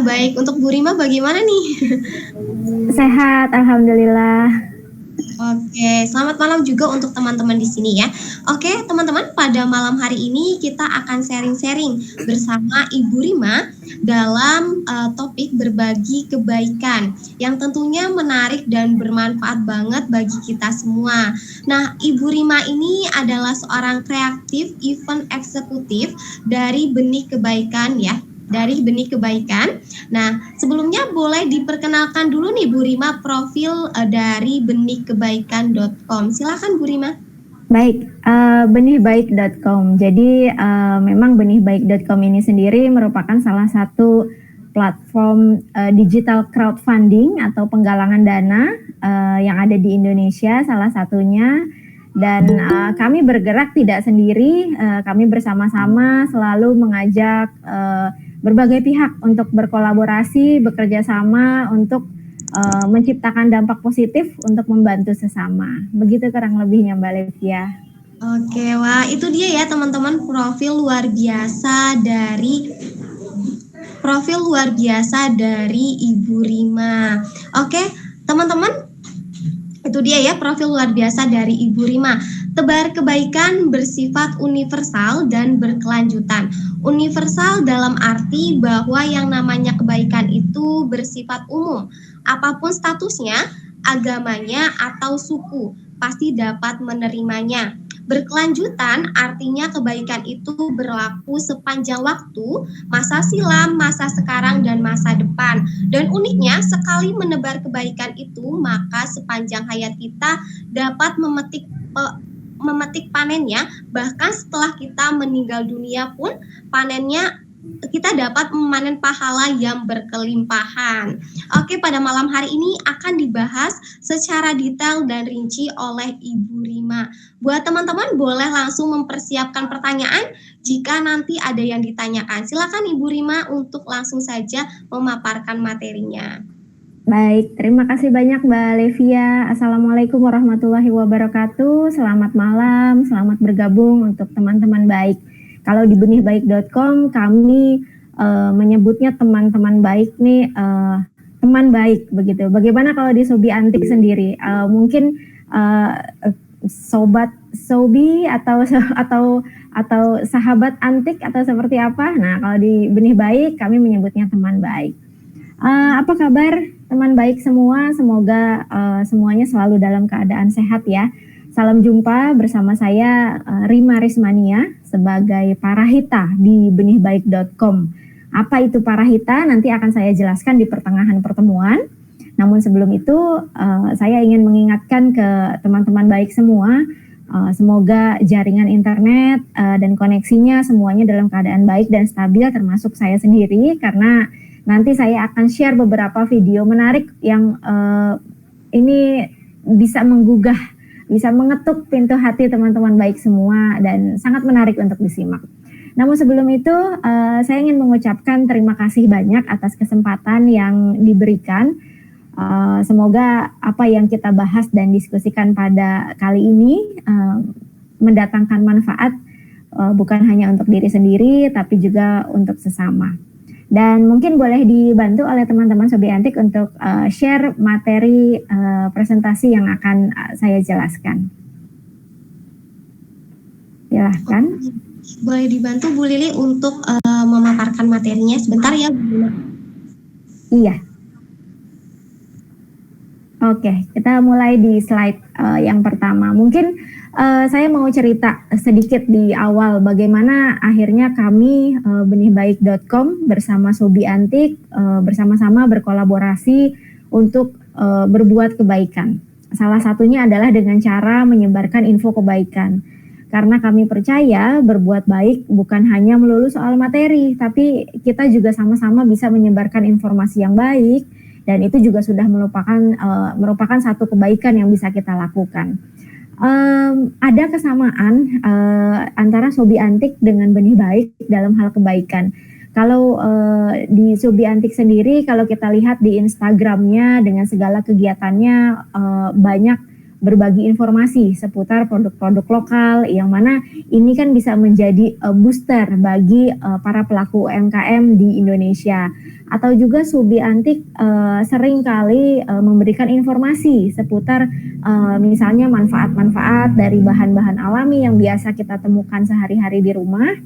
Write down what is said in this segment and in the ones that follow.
baik. Untuk Bu Rima bagaimana nih? Sehat, alhamdulillah. Oke, selamat malam juga untuk teman-teman di sini ya. Oke, teman-teman, pada malam hari ini kita akan sharing-sharing bersama Ibu Rima dalam topik berbagi kebaikan yang tentunya menarik dan bermanfaat banget bagi kita semua. Nah, Ibu Rima ini adalah seorang kreatif event eksekutif dari Benih Kebaikan ya, dari Benih Kebaikan. Nah, sebelumnya boleh diperkenalkan dulu nih Bu Rima profil dari benihkebaikan.com. Silakan Bu Rima. Baik, benihbaik.com. Jadi memang benihbaik.com ini sendiri merupakan salah satu platform digital crowdfunding atau penggalangan dana yang ada di Indonesia salah satunya. Dan kami bergerak tidak sendiri, kami bersama-sama selalu mengajak berbagai pihak untuk berkolaborasi, bekerja sama untuk menciptakan dampak positif untuk membantu sesama. Begitu kurang lebihnya Mbak Levia. Oke, wah itu dia ya teman-teman profil luar biasa dari Ibu Rima. Oke, teman-teman, itu dia ya profil luar biasa dari Ibu Rima. Tebar kebaikan bersifat universal dan berkelanjutan. Universal dalam arti bahwa yang namanya kebaikan itu bersifat umum. Apapun statusnya, agamanya atau suku, pasti dapat menerimanya. Berkelanjutan artinya kebaikan itu berlaku sepanjang waktu, masa silam, masa sekarang, dan masa depan. Dan uniknya, sekali menebar kebaikan itu, maka sepanjang hayat kita dapat memetik panennya, bahkan setelah kita meninggal dunia pun panennya kita dapat memanen pahala yang berkelimpahan. Oke, pada malam hari ini akan dibahas secara detail dan rinci oleh Ibu Rima. Buat teman-teman boleh langsung mempersiapkan pertanyaan jika nanti ada yang ditanyakan. Silakan Ibu Rima untuk langsung saja memaparkan materinya. Baik, terima kasih banyak Mbak Levia. Assalamualaikum warahmatullahi wabarakatuh. Selamat malam, selamat bergabung untuk teman-teman baik. Kalau di benihbaik.com kami menyebutnya teman-teman baik nih, teman baik begitu. Bagaimana kalau di Sobi Antik sendiri? Mungkin sobat Sobi atau sahabat antik atau seperti apa? Nah, kalau di Benih Baik kami menyebutnya teman baik. Apa kabar teman baik semua? Semoga semuanya selalu dalam keadaan sehat ya. Salam jumpa bersama saya Rima Rismania sebagai Parahita di benihbaik.com. Apa itu Parahita? Nanti akan saya jelaskan di pertengahan pertemuan. Namun sebelum itu saya ingin mengingatkan ke teman-teman baik semua, semoga jaringan internet dan koneksinya semuanya dalam keadaan baik dan stabil, termasuk saya sendiri, karena nanti saya akan share beberapa video menarik yang ini bisa menggugah, bisa mengetuk pintu hati teman-teman baik semua dan sangat menarik untuk disimak. Namun sebelum itu saya ingin mengucapkan terima kasih banyak atas kesempatan yang diberikan. Semoga apa yang kita bahas dan diskusikan pada kali ini mendatangkan manfaat bukan hanya untuk diri sendiri tapi juga untuk sesama. Dan mungkin boleh dibantu oleh teman-teman Sobi Antik untuk share materi presentasi yang akan saya jelaskan. Silahkan. Boleh dibantu Bu Lili untuk memaparkan materinya sebentar ya Bu Lili. Iya. Oke, kita mulai di slide yang pertama. Mungkin saya mau cerita sedikit di awal bagaimana akhirnya kami benihbaik.com bersama Sobi Antik bersama-sama berkolaborasi untuk berbuat kebaikan. Salah satunya adalah dengan cara menyebarkan info kebaikan. Karena kami percaya berbuat baik bukan hanya melulu soal materi, tapi kita juga sama-sama bisa menyebarkan informasi yang baik, dan itu juga sudah merupakan satu kebaikan yang bisa kita lakukan. Ada kesamaan antara Sobi Antik dengan Benih Baik dalam hal kebaikan. Kalau di Sobi Antik sendiri, kalau kita lihat di Instagramnya dengan segala kegiatannya banyak berbagi informasi seputar produk-produk lokal yang mana ini kan bisa menjadi booster bagi para pelaku UMKM di Indonesia. Atau juga Subi Antik sering kali memberikan informasi seputar misalnya manfaat-manfaat dari bahan-bahan alami yang biasa kita temukan sehari-hari di rumah.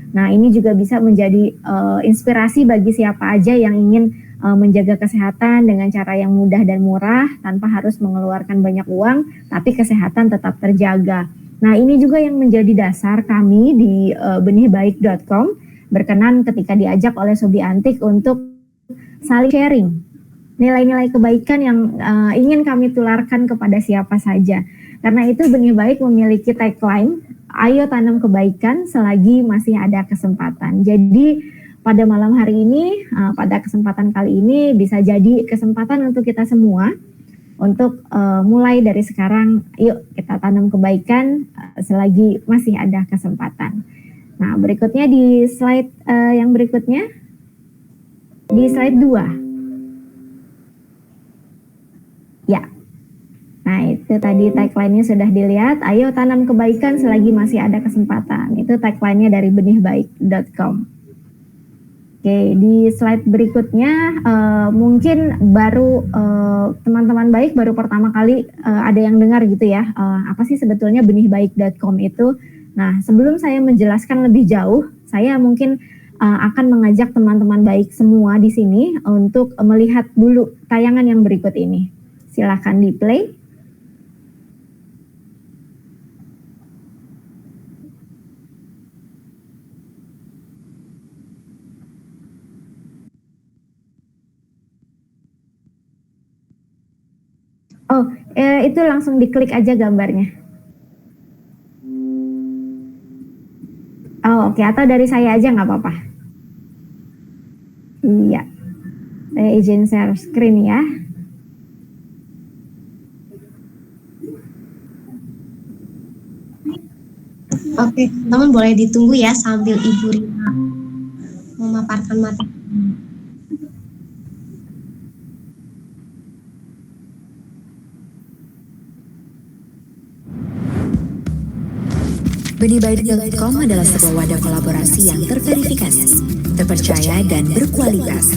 Nah, ini juga bisa menjadi inspirasi bagi siapa aja yang ingin menjaga kesehatan dengan cara yang mudah dan murah tanpa harus mengeluarkan banyak uang, tapi kesehatan tetap terjaga. Nah, ini juga yang menjadi dasar kami di benihbaik.com berkenan ketika diajak oleh Sobi Antik untuk saling sharing nilai-nilai kebaikan yang ingin kami tularkan kepada siapa saja. Karena itu Benih Baik memiliki tagline, ayo tanam kebaikan selagi masih ada kesempatan. Jadi pada malam hari ini, pada kesempatan kali ini bisa jadi kesempatan untuk kita semua untuk mulai dari sekarang, yuk kita tanam kebaikan selagi masih ada kesempatan. Nah, berikutnya di slide yang berikutnya, di slide 2. Ya, nah itu tadi tagline-nya sudah dilihat, ayo tanam kebaikan selagi masih ada kesempatan. Itu tagline-nya dari benihbaik.com. Oke, di slide berikutnya mungkin baru teman-teman baik baru pertama kali ada yang dengar gitu ya, apa sih sebetulnya benihbaik.com itu. Nah, sebelum saya menjelaskan lebih jauh, saya mungkin akan mengajak teman-teman baik semua di sini untuk melihat dulu tayangan yang berikut ini. Silahkan di play. Oh, itu langsung diklik aja gambarnya. Oh, oke. Atau dari saya aja nggak apa-apa. Iya. Saya izin share screen ya. Oke, teman boleh ditunggu ya sambil Ibu Rima memaparkan materi. Benihbaik.com adalah sebuah wadah kolaborasi yang terverifikasi, terpercaya, dan berkualitas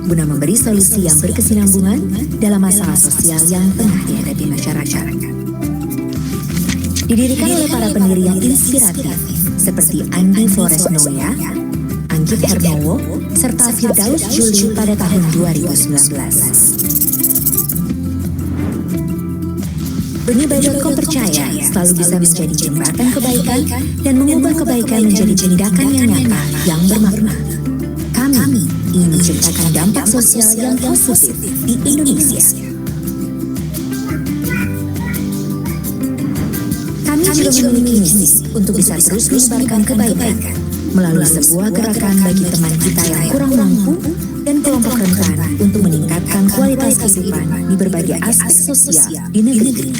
guna memberi solusi yang berkesinambungan dalam masalah sosial yang tengah dihadapi masyarakat. Didirikan oleh para pendiri yang inspiratif seperti Andi Flores Noya, Anggit Hermowo, serta Firdaus Juli pada tahun 2019. Benihbaik.com percaya selalu bisa menjadi jembatan kebaikan dan mengubah kebaikan menjadi tindakan yang nyata yang bermakna. Kami ingin menciptakan dampak sosial yang positif di Indonesia. Kami juga memiliki misi untuk bisa terus menyebarkan kebaikan melalui sebuah gerakan bagi teman kita yang kurang mampu dan kelompok rentan untuk meningkatkan kualitas kehidupan di berbagai aspek sosial di negeri ini.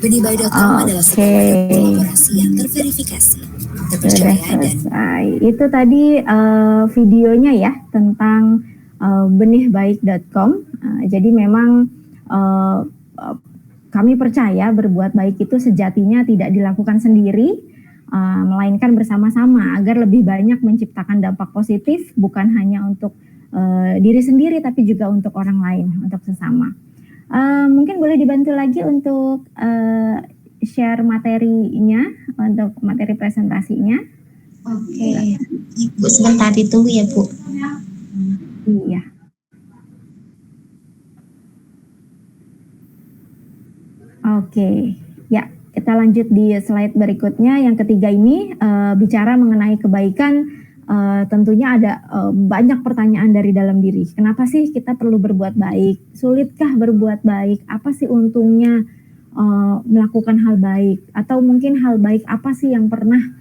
Benihbaik.com adalah sebuah kolaborasi yang terverifikasi, terpercaya dan selesai. Itu tadi videonya ya tentang benihbaik.com. Jadi memang kami percaya berbuat baik itu sejatinya tidak dilakukan sendiri, melainkan bersama-sama agar lebih banyak menciptakan dampak positif, bukan hanya untuk diri sendiri tapi juga untuk orang lain, untuk sesama. Mungkin boleh dibantu lagi untuk share materinya, untuk materi presentasinya. Oke, Bu, sebentar ditunggu ya Bu. Iya. Oke, ya kita lanjut di slide berikutnya. Yang ketiga ini bicara mengenai kebaikan. Tentunya ada banyak pertanyaan dari dalam diri. Kenapa sih kita perlu berbuat baik? Sulitkah berbuat baik? Apa sih untungnya melakukan hal baik? Atau mungkin hal baik apa sih yang pernah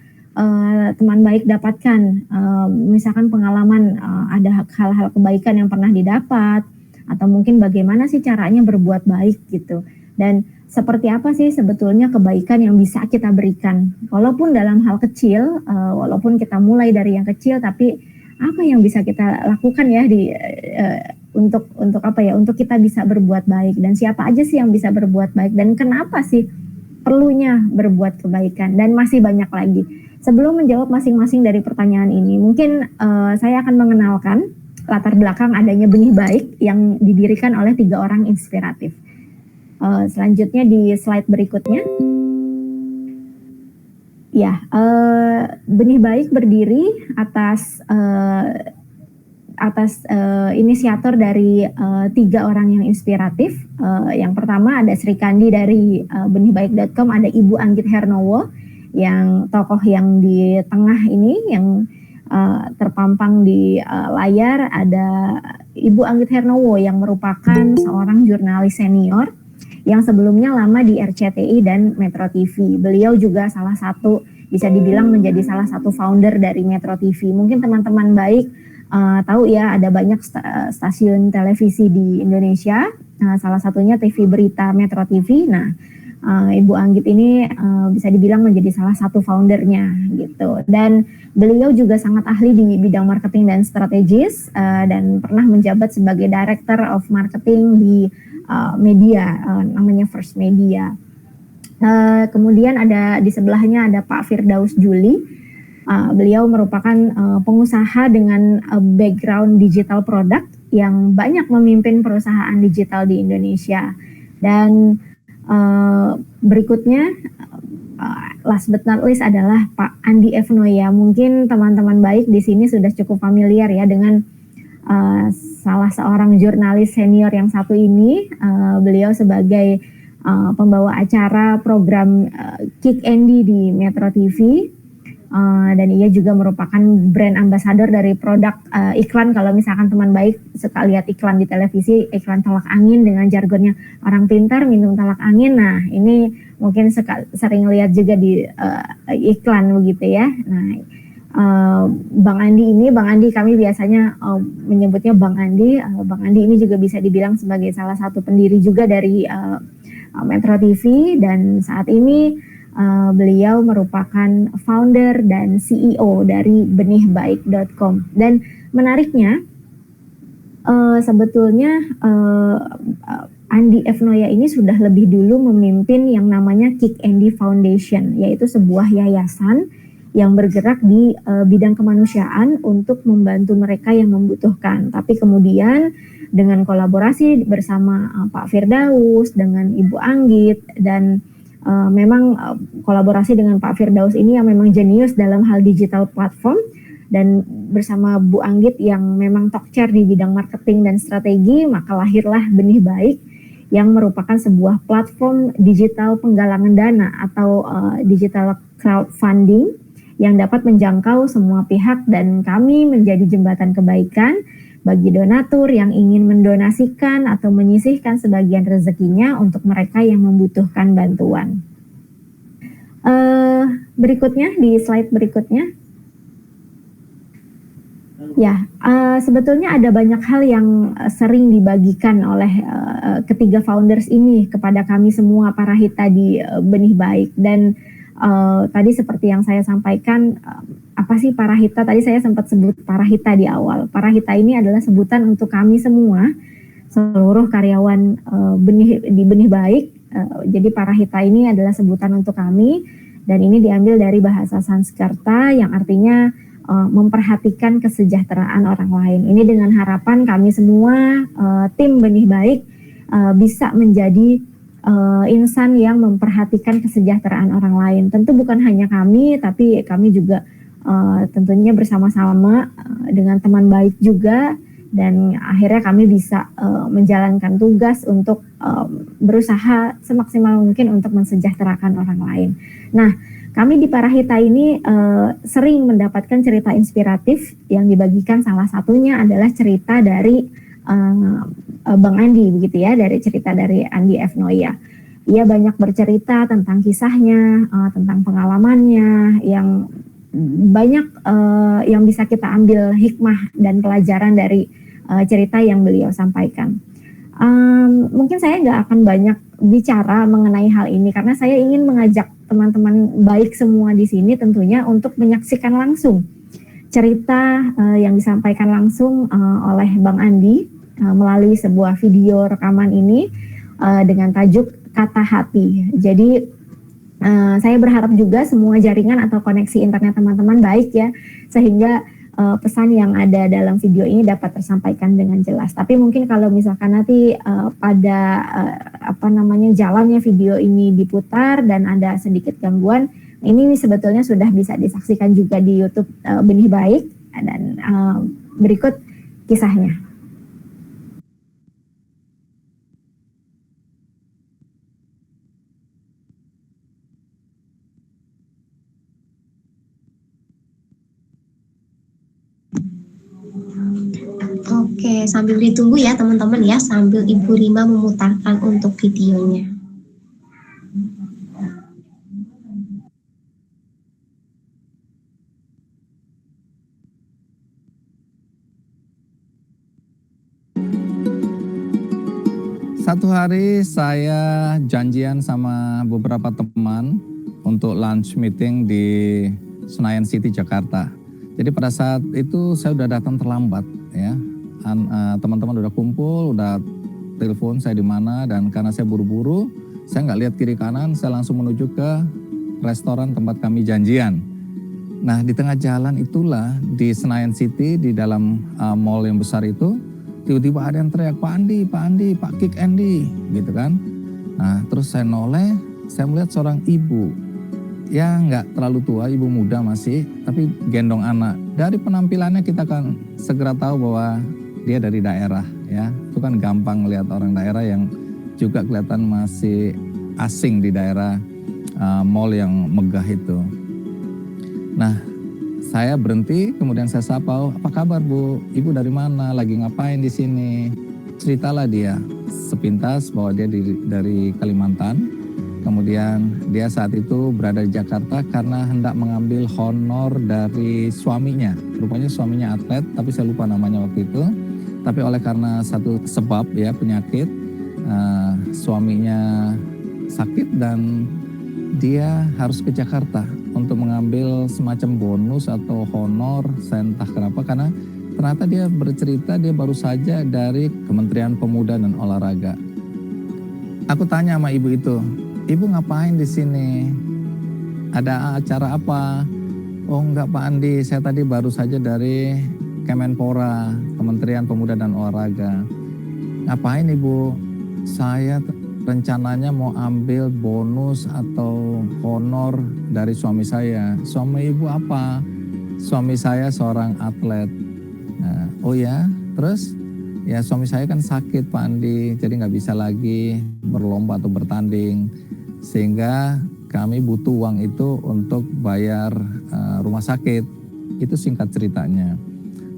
teman baik dapatkan? Misalkan pengalaman ada hal-hal kebaikan yang pernah didapat, atau mungkin bagaimana sih caranya berbuat baik gitu. Dan seperti apa sih sebetulnya kebaikan yang bisa kita berikan, walaupun dalam hal kecil, walaupun kita mulai dari yang kecil, tapi apa yang bisa kita lakukan ya untuk apa ya, untuk kita bisa berbuat baik, dan siapa aja sih yang bisa berbuat baik, dan kenapa sih perlunya berbuat kebaikan, dan masih banyak lagi. Sebelum menjawab masing-masing dari pertanyaan ini, mungkin saya akan mengenalkan latar belakang adanya Benih Baik yang didirikan oleh 3 orang inspiratif. Selanjutnya di slide berikutnya. Ya, Benih Baik berdiri atas inisiator dari 3 orang yang inspiratif. Yang pertama ada Sri Kandi dari benihbaik.com, ada Ibu Anggit Hernowo yang tokoh yang di tengah ini yang terpampang di layar, ada Ibu Anggit Hernowo yang merupakan seorang jurnalis senior yang sebelumnya lama di RCTI dan Metro TV. Beliau juga salah satu, bisa dibilang menjadi salah satu founder dari Metro TV. Mungkin teman-teman baik tahu ya, ada banyak stasiun televisi di Indonesia, salah satunya TV Berita Metro TV. Nah, Ibu Anggit ini bisa dibilang menjadi salah satu foundernya gitu. Dan beliau juga sangat ahli di bidang marketing dan strategis, dan pernah menjabat sebagai Director of Marketing di media, namanya First Media. Kemudian ada di sebelahnya ada Pak Firdaus Juli. Beliau merupakan pengusaha dengan background digital product yang banyak memimpin perusahaan digital di Indonesia. Dan berikutnya last but not least adalah Pak Andi F. Noya. Mungkin teman-teman baik di sini sudah cukup familiar ya dengan salah seorang jurnalis senior yang satu ini. Beliau sebagai pembawa acara program Kick Andy di Metro TV, dan ia juga merupakan brand ambassador dari produk iklan. Kalau misalkan teman baik suka lihat iklan di televisi, iklan talak angin dengan jargonnya orang pintar minum talak angin. Nah, ini mungkin sering lihat juga di iklan begitu ya. Nah, Bang Andi kami biasanya menyebutnya Bang Andi. Bang Andi ini juga bisa dibilang sebagai salah satu pendiri juga dari Metro TV, dan saat ini beliau merupakan founder dan CEO dari benihbaik.com. Dan menariknya sebetulnya Andi F. Noya ini sudah lebih dulu memimpin yang namanya Kick Andy Foundation, yaitu sebuah yayasan yang bergerak di bidang kemanusiaan untuk membantu mereka yang membutuhkan. Tapi kemudian dengan kolaborasi bersama Pak Firdaus, dengan Ibu Anggit, dan memang kolaborasi dengan Pak Firdaus ini yang memang jenius dalam hal digital platform, dan bersama Bu Anggit yang memang talk chair di bidang marketing dan strategi, maka lahirlah Benih Baik yang merupakan sebuah platform digital penggalangan dana atau digital crowdfunding yang dapat menjangkau semua pihak dan kami menjadi jembatan kebaikan bagi donatur yang ingin mendonasikan atau menyisihkan sebagian rezekinya untuk mereka yang membutuhkan bantuan. Berikutnya, di slide berikutnya. Ya, sebetulnya ada banyak hal yang sering dibagikan oleh ketiga founders ini kepada kami semua para hita di Benih Baik. Dan tadi seperti yang saya sampaikan, apa sih para hita? Tadi saya sempat sebut para hita di awal. Para hita ini adalah sebutan untuk kami semua, seluruh karyawan di Benih Baik. Jadi para hita ini adalah sebutan untuk kami, dan ini diambil dari bahasa Sanskerta yang artinya memperhatikan kesejahteraan orang lain. Ini dengan harapan kami semua tim Benih Baik bisa menjadi insan yang memperhatikan kesejahteraan orang lain. Tentu bukan hanya kami, tapi kami juga tentunya bersama-sama dengan teman baik juga, dan akhirnya kami bisa menjalankan tugas untuk berusaha semaksimal mungkin untuk mensejahterakan orang lain. Nah, kami di Para Hita ini sering mendapatkan cerita inspiratif yang dibagikan. Salah satunya adalah cerita dari Bang Andi, begitu ya, dari cerita dari Andi F. Noya. Ia banyak bercerita tentang kisahnya, tentang pengalamannya yang banyak yang bisa kita ambil hikmah dan pelajaran dari cerita yang beliau sampaikan. Mungkin saya nggak akan banyak bicara mengenai hal ini karena saya ingin mengajak teman-teman baik semua di sini tentunya untuk menyaksikan langsung cerita yang disampaikan langsung oleh Bang Andi melalui sebuah video rekaman ini dengan tajuk Kata Hati. Jadi saya berharap juga semua jaringan atau koneksi internet teman-teman baik ya, sehingga pesan yang ada dalam video ini dapat tersampaikan dengan jelas. Tapi mungkin kalau misalkan nanti pada jalannya video ini diputar dan ada sedikit gangguan, ini sebetulnya sudah bisa disaksikan juga di YouTube Benih Baik, dan berikut kisahnya. Oke, sambil ditunggu ya teman-teman ya, sambil Ibu Rima memutarkan untuk videonya. Satu hari saya janjian sama beberapa teman untuk lunch meeting di Senayan City, Jakarta. Jadi pada saat itu saya udah datang terlambat ya. Teman-teman udah kumpul, udah telepon saya di mana, dan karena saya buru-buru, saya nggak lihat kiri kanan, saya langsung menuju ke restoran tempat kami janjian. Nah, di tengah jalan itulah di Senayan City, di dalam mall yang besar itu, tiba-tiba ada yang teriak, Pak Andi, Pak Kick Andy, gitu kan. Nah, terus saya noleh, saya melihat seorang ibu, ya nggak terlalu tua, ibu muda masih, tapi gendong anak. Dari penampilannya kita kan segera tahu bahwa dia dari daerah ya. Itu kan gampang melihat orang daerah yang juga kelihatan masih asing di daerah mall yang megah itu. Nah, saya berhenti, kemudian saya sapa, apa kabar Bu? Ibu dari mana? Lagi ngapain di sini? Ceritalah dia sepintas bahwa dia dari Kalimantan. Kemudian dia saat itu berada di Jakarta karena hendak mengambil honor dari suaminya. Rupanya suaminya atlet, tapi saya lupa namanya waktu itu. Tapi oleh karena satu sebab ya, penyakit, suaminya sakit dan dia harus ke Jakarta untuk mengambil semacam bonus atau honor, saya entah kenapa, karena ternyata dia bercerita dia baru saja dari Kementerian Pemuda dan Olahraga. Aku tanya sama ibu itu, Ibu ngapain di sini? Ada acara apa? Oh enggak Pak Andi, saya tadi baru saja dari Kemenpora, Kementerian Pemuda dan Olahraga. Ngapain Ibu? Saya rencananya mau ambil bonus atau honor dari suami saya. Suami Ibu apa? Suami saya seorang atlet. Nah, oh ya, terus? Ya suami saya kan sakit Pak Andi, jadi nggak bisa lagi berlomba atau bertanding. Sehingga kami butuh uang itu untuk bayar rumah sakit. Itu singkat ceritanya.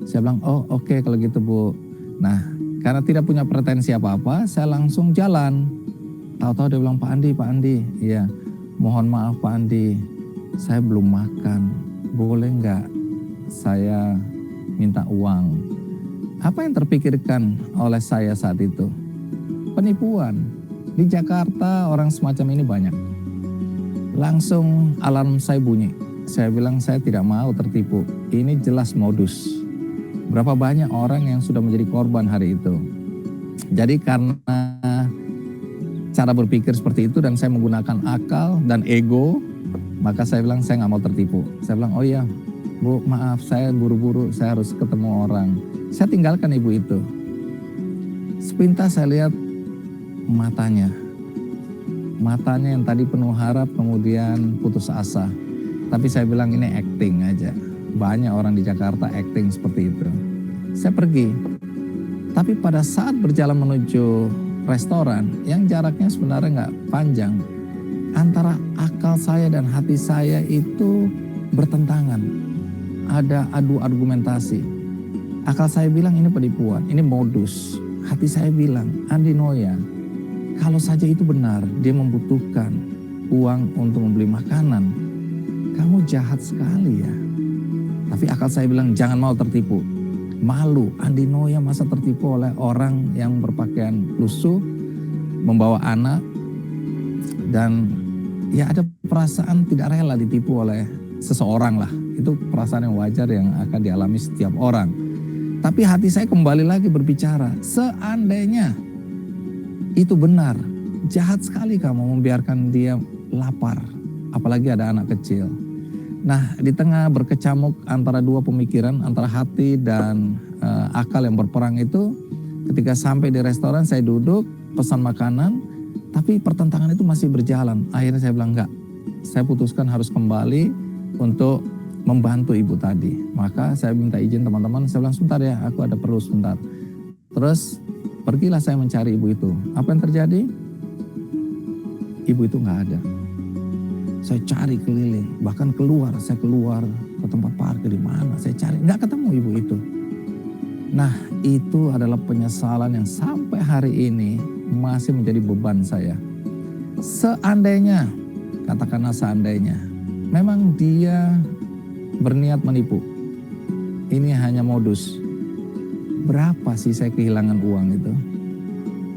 Saya bilang, oh oke, kalau gitu Bu. Nah, karena tidak punya pretensi apa-apa, saya langsung jalan. Tahu-tahu dia bilang, Pak Andi, iya, mohon maaf Pak Andi, saya belum makan, boleh nggak saya minta uang? Apa yang terpikirkan oleh saya saat itu? Penipuan. Di Jakarta orang semacam ini banyak. Langsung alarm saya bunyi. Saya bilang saya tidak mau tertipu. Ini jelas modus. Berapa banyak orang yang sudah menjadi korban hari itu. Jadi karena cara berpikir seperti itu dan saya menggunakan akal dan ego, maka saya bilang saya nggak mau tertipu. Saya bilang, oh iya Bu, maaf saya buru-buru, saya harus ketemu orang. Saya tinggalkan ibu itu. Sepintas saya lihat matanya yang tadi penuh harap kemudian putus asa. Tapi saya bilang ini acting aja. Banyak orang di Jakarta acting seperti itu. Saya pergi. Tapi pada saat berjalan menuju restoran yang jaraknya sebenarnya nggak panjang, antara akal saya dan hati saya itu bertentangan. Ada adu argumentasi. Akal saya bilang ini penipuan, ini modus. Hati saya bilang, Andi Noya, kalau saja itu benar, dia membutuhkan uang untuk membeli makanan. Kamu jahat sekali ya. Tapi akal saya bilang, jangan mau tertipu. Malu, Andi Noya masa tertipu oleh orang yang berpakaian lusuh, membawa anak, dan ya ada perasaan tidak rela ditipu oleh seseorang lah. Itu perasaan yang wajar yang akan dialami setiap orang. Tapi hati saya kembali lagi berbicara, seandainya itu benar, jahat sekali kamu membiarkan dia lapar, apalagi ada anak kecil. Nah, di tengah berkecamuk antara dua pemikiran, antara hati dan akal yang berperang itu, ketika sampai di restoran saya duduk, pesan makanan, tapi pertentangan itu masih berjalan. Akhirnya saya bilang enggak, saya putuskan harus kembali untuk membantu ibu tadi. Maka saya minta izin teman-teman, saya bilang sebentar ya, aku ada perlu sebentar. Terus pergilah saya mencari ibu itu. Apa yang terjadi? Ibu itu nggak ada. Saya cari keliling, bahkan saya keluar ke tempat parkir di mana, saya cari, nggak ketemu ibu itu. Nah, itu adalah penyesalan yang sampai hari ini masih menjadi beban saya. Seandainya, katakanlah seandainya, memang dia berniat menipu. Ini hanya modus. Berapa sih saya kehilangan uang itu?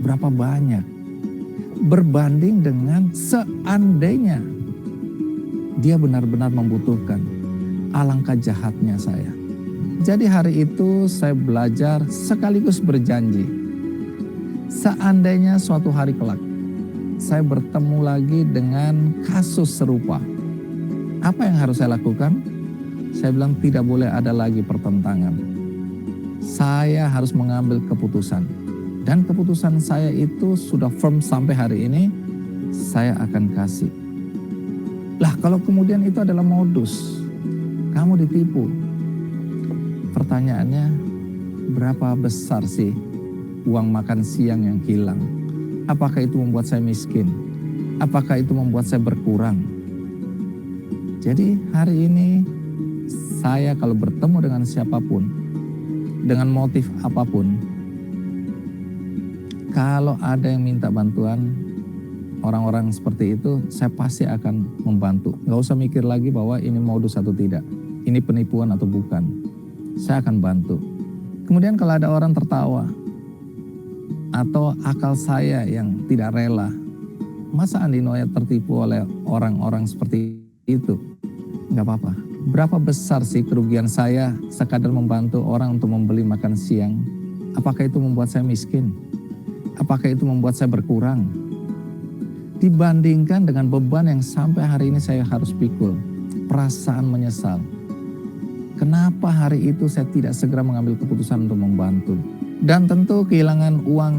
Berapa banyak? Berbanding dengan seandainya dia benar-benar membutuhkan. Alangkah jahatnya saya. Jadi hari itu saya belajar sekaligus berjanji. Seandainya suatu hari kelak saya bertemu lagi dengan kasus serupa, apa yang harus saya lakukan? Saya bilang tidak boleh ada lagi pertentangan. Saya harus mengambil keputusan. Dan keputusan saya itu sudah firm sampai hari ini, saya akan kasih. Lah kalau kemudian itu adalah modus, kamu ditipu. Pertanyaannya, berapa besar sih uang makan siang yang hilang? Apakah itu membuat saya miskin? Apakah itu membuat saya berkurang? Jadi hari ini saya kalau bertemu dengan siapapun, dengan motif apapun, kalau ada yang minta bantuan, orang-orang seperti itu, saya pasti akan membantu. Gak usah mikir lagi bahwa ini modus atau tidak, ini penipuan atau bukan. Saya akan bantu. Kemudian kalau ada orang tertawa, atau akal saya yang tidak rela, masa Andi Noya tertipu oleh orang-orang seperti itu? Gak apa-apa. Berapa besar sih kerugian saya sekadar membantu orang untuk membeli makan siang? Apakah itu membuat saya miskin? Apakah itu membuat saya berkurang? Dibandingkan dengan beban yang sampai hari ini saya harus pikul, perasaan menyesal. Kenapa hari itu saya tidak segera mengambil keputusan untuk membantu? Dan tentu kehilangan uang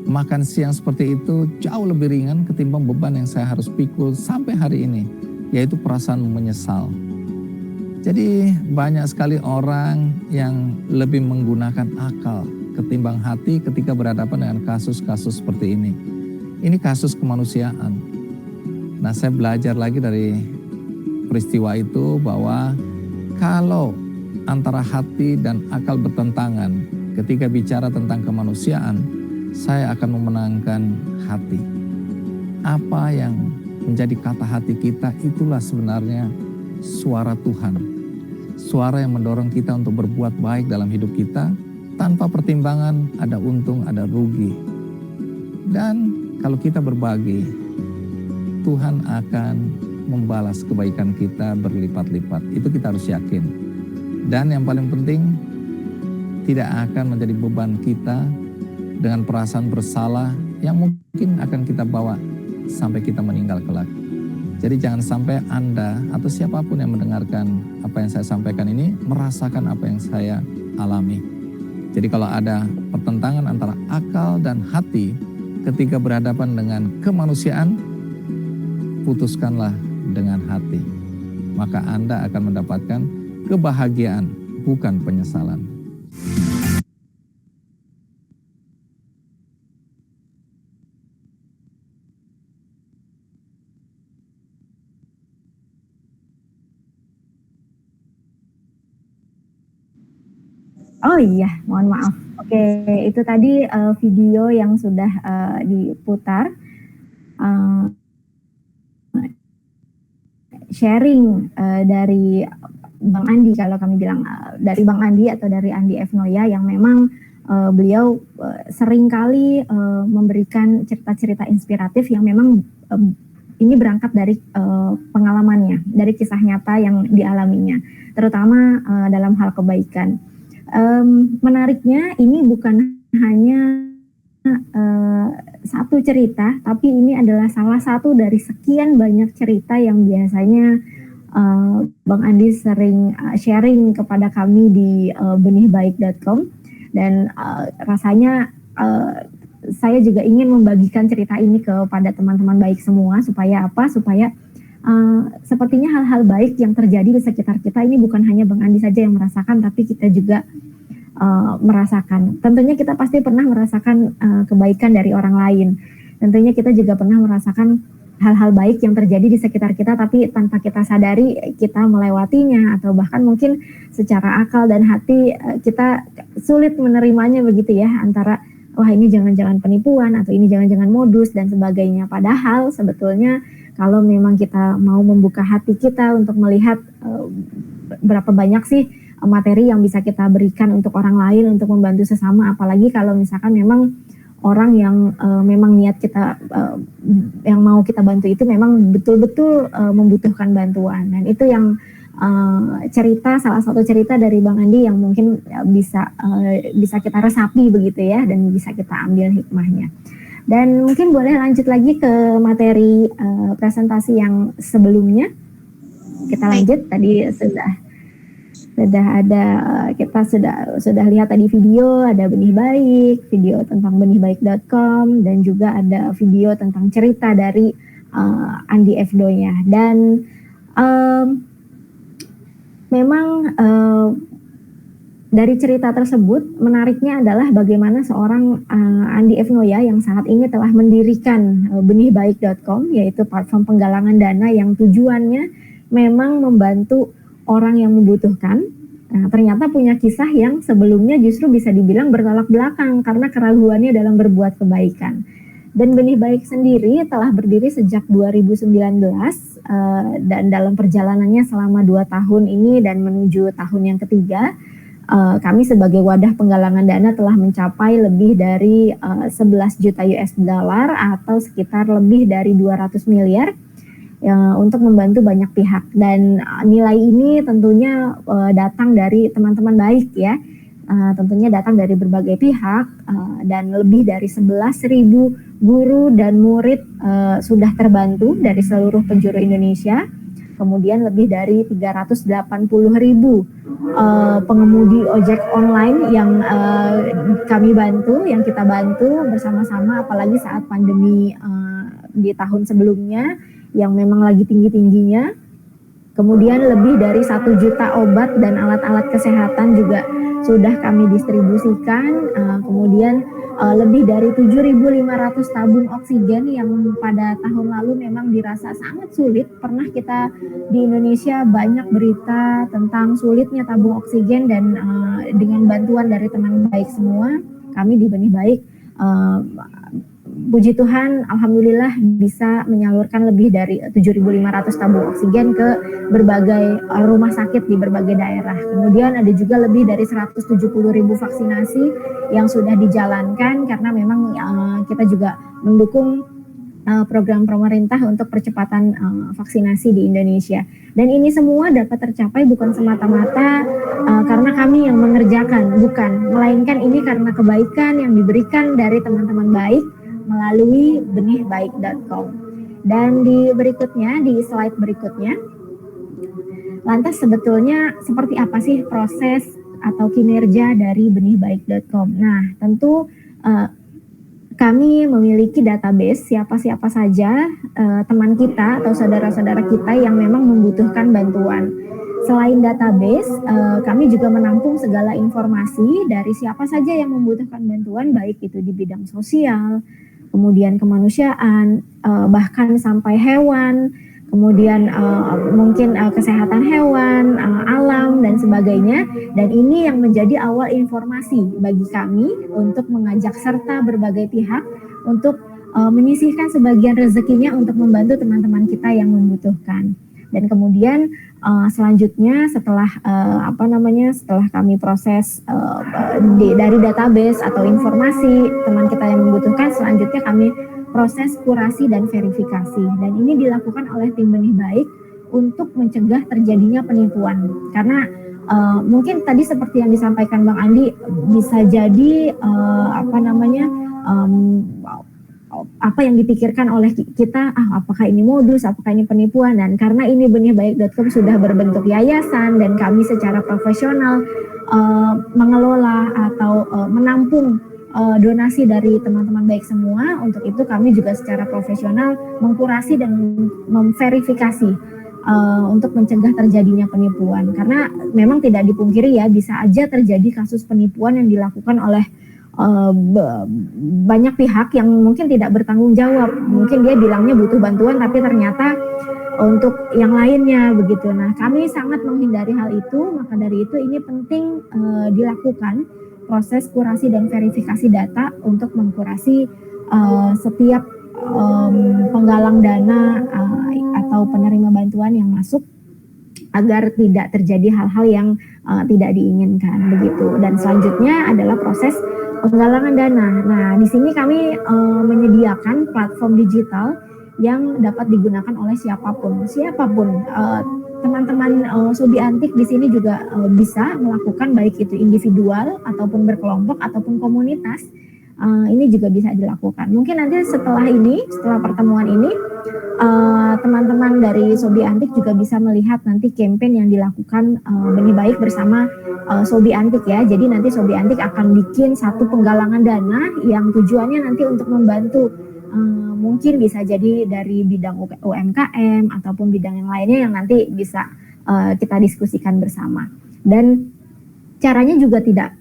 makan siang seperti itu jauh lebih ringan ketimbang beban yang saya harus pikul sampai hari ini, yaitu perasaan menyesal. Jadi banyak sekali orang yang lebih menggunakan akal ketimbang hati ketika berhadapan dengan kasus-kasus seperti ini. Ini kasus kemanusiaan. Nah, saya belajar lagi dari peristiwa itu bahwa kalau antara hati dan akal bertentangan, ketika bicara tentang kemanusiaan, saya akan memenangkan hati. Apa yang menjadi kata hati kita, itulah sebenarnya suara Tuhan. Suara yang mendorong kita untuk berbuat baik dalam hidup kita, tanpa pertimbangan ada untung, ada rugi. Dan kalau kita berbagi, Tuhan akan membalas kebaikan kita berlipat-lipat. Itu kita harus yakin. Dan yang paling penting, tidak akan menjadi beban kita dengan perasaan bersalah yang mungkin akan kita bawa sampai kita meninggal kelak. Jadi jangan sampai Anda atau siapapun yang mendengarkan apa yang saya sampaikan ini merasakan apa yang saya alami. Jadi kalau ada pertentangan antara akal dan hati ketika berhadapan dengan kemanusiaan, putuskanlah dengan hati. Maka Anda akan mendapatkan kebahagiaan, bukan penyesalan. Oh iya, mohon maaf. Oke, itu tadi video yang sudah diputar. Sharing dari Bang Andi, kalau kami bilang dari Bang Andi atau dari Andi F. Noya, yang memang beliau seringkali memberikan cerita-cerita inspiratif yang memang ini berangkat dari pengalamannya, dari kisah nyata yang dialaminya, terutama dalam hal kebaikan. Menariknya ini bukan hanya satu cerita, tapi ini adalah salah satu dari sekian banyak cerita yang biasanya Bang Andi sering sharing kepada kami di benihbaik.com, dan rasanya saya juga ingin membagikan cerita ini kepada teman-teman baik semua, supaya apa? Supaya sepertinya hal-hal baik yang terjadi di sekitar kita ini bukan hanya Bang Andi saja yang merasakan, tapi kita juga merasakan. Tentunya kita pasti pernah merasakan kebaikan dari orang lain. Tentunya kita juga pernah merasakan hal-hal baik yang terjadi di sekitar kita, tapi tanpa kita sadari kita melewatinya, atau bahkan mungkin secara akal dan hati kita sulit menerimanya begitu ya, antara wah ini jangan-jangan penipuan atau ini jangan-jangan modus dan sebagainya. Padahal sebetulnya kalau memang kita mau membuka hati kita untuk melihat berapa banyak sih materi yang bisa kita berikan untuk orang lain, untuk membantu sesama, apalagi kalau misalkan memang orang yang memang niat kita yang mau kita bantu itu memang betul-betul membutuhkan bantuan. Dan itu yang salah satu cerita dari Bang Andi yang mungkin bisa kita resapi begitu ya, dan bisa kita ambil hikmahnya. Dan mungkin boleh lanjut lagi ke materi presentasi yang sebelumnya. Kita lanjut. Tadi sudah ada, kita sudah lihat tadi video, ada Benih Baik, video tentang benihbaik.com, dan juga ada video tentang cerita dari Andi F. Noya. Dan memang dari cerita tersebut menariknya adalah bagaimana seorang Andi F. Noya yang saat ini telah mendirikan benihbaik.com, yaitu platform penggalangan dana yang tujuannya memang membantu orang yang membutuhkan. Nah, ternyata punya kisah yang sebelumnya justru bisa dibilang bertolak belakang karena keraguannya dalam berbuat kebaikan. Dan Benih Baik sendiri telah berdiri sejak 2019 dan dalam perjalanannya selama 2 tahun ini dan menuju tahun yang ketiga, kami sebagai wadah penggalangan dana telah mencapai lebih dari 11 juta US dollar atau sekitar lebih dari 200 miliar untuk membantu banyak pihak. Dan nilai ini tentunya datang dari teman-teman baik ya, tentunya datang dari berbagai pihak, dan lebih dari 11.000 guru dan murid sudah terbantu dari seluruh penjuru Indonesia. Kemudian lebih dari 380.000 pengemudi ojek online yang kami bantu, yang kita bantu bersama-sama, apalagi saat pandemi di tahun sebelumnya yang memang lagi tinggi-tingginya. Kemudian lebih dari 1 juta obat dan alat-alat kesehatan juga sudah kami distribusikan. Kemudian lebih dari 7.500 tabung oksigen yang pada tahun lalu memang dirasa sangat sulit. Pernah kita di Indonesia banyak berita tentang sulitnya tabung oksigen, dan dengan bantuan dari teman baik semua, kami di Benih Baik, puji Tuhan, alhamdulillah bisa menyalurkan lebih dari 7.500 tabung oksigen ke berbagai rumah sakit di berbagai daerah. Kemudian ada juga lebih dari 170.000 vaksinasi yang sudah dijalankan, karena memang kita juga mendukung program pemerintah untuk percepatan vaksinasi di Indonesia. Dan ini semua dapat tercapai bukan semata-mata karena kami yang mengerjakan, bukan, melainkan ini karena kebaikan yang diberikan dari teman-teman baik melalui benihbaik.com. Dan di berikutnya, di slide berikutnya, lantas sebetulnya seperti apa sih proses atau kinerja dari benihbaik.com? Nah, tentu kami memiliki database siapa-siapa saja teman kita atau saudara-saudara kita yang memang membutuhkan bantuan. Selain database, kami juga menampung segala informasi dari siapa saja yang membutuhkan bantuan, baik itu di bidang sosial, kemudian kemanusiaan, bahkan sampai hewan, kemudian mungkin kesehatan hewan, alam, dan sebagainya. Dan ini yang menjadi awal informasi bagi kami untuk mengajak serta berbagai pihak untuk menyisihkan sebagian rezekinya untuk membantu teman-teman kita yang membutuhkan. Dan kemudian selanjutnya setelah setelah kami proses dari database atau informasi teman kita yang membutuhkan, selanjutnya kami proses kurasi dan verifikasi. Dan ini dilakukan oleh tim Benih Baik untuk mencegah terjadinya penipuan. Karena mungkin tadi seperti yang disampaikan Bang Andi, bisa jadi apa yang dipikirkan oleh kita, apakah ini modus, apakah ini penipuan. Dan karena ini benihbaik.com sudah berbentuk yayasan dan kami secara profesional mengelola atau menampung donasi dari teman-teman baik semua, untuk itu kami juga secara profesional mengkurasi dan memverifikasi untuk mencegah terjadinya penipuan. Karena memang tidak dipungkiri ya, bisa aja terjadi kasus penipuan yang dilakukan oleh banyak pihak yang mungkin tidak bertanggung jawab. Mungkin dia bilangnya butuh bantuan tapi ternyata untuk yang lainnya begitu. Nah, kami sangat menghindari hal itu, maka dari itu ini penting dilakukan proses kurasi dan verifikasi data untuk mengkurasi setiap penggalang dana atau penerima bantuan yang masuk, agar tidak terjadi hal-hal yang tidak diinginkan begitu. Dan selanjutnya adalah proses penggalangan dana. Nah, di sini kami menyediakan platform digital yang dapat digunakan oleh siapapun. Teman-teman Sobi Antik di sini juga bisa melakukan, baik itu individual ataupun berkelompok ataupun komunitas. Ini juga bisa dilakukan. Mungkin nanti setelah pertemuan ini, teman-teman dari Sobi Antik juga bisa melihat nanti campaign yang dilakukan Benih Baik bersama Sobi Antik ya. Jadi nanti Sobi Antik akan bikin satu penggalangan dana yang tujuannya nanti untuk membantu, mungkin bisa jadi dari bidang UMKM ataupun bidang yang lainnya yang nanti bisa kita diskusikan bersama. Dan caranya juga tidak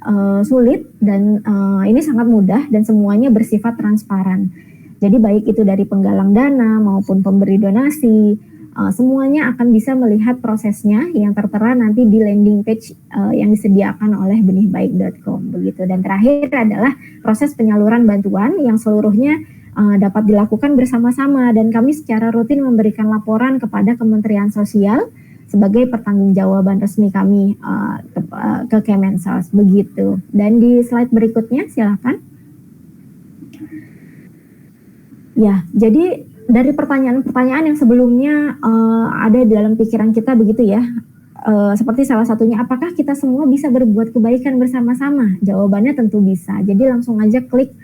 sulit, dan ini sangat mudah dan semuanya bersifat transparan. Jadi baik itu dari penggalang dana maupun pemberi donasi, semuanya akan bisa melihat prosesnya yang tertera nanti di landing page yang disediakan oleh benihbaik.com begitu. Dan terakhir adalah proses penyaluran bantuan yang seluruhnya dapat dilakukan bersama-sama, dan kami secara rutin memberikan laporan kepada Kementerian Sosial sebagai pertanggungjawaban resmi kami ke Kemensos begitu. Dan di slide berikutnya silakan. Ya, jadi dari pertanyaan-pertanyaan yang sebelumnya ada di dalam pikiran kita begitu ya. Seperti salah satunya, apakah kita semua bisa berbuat kebaikan bersama-sama? Jawabannya tentu bisa. Jadi langsung aja klik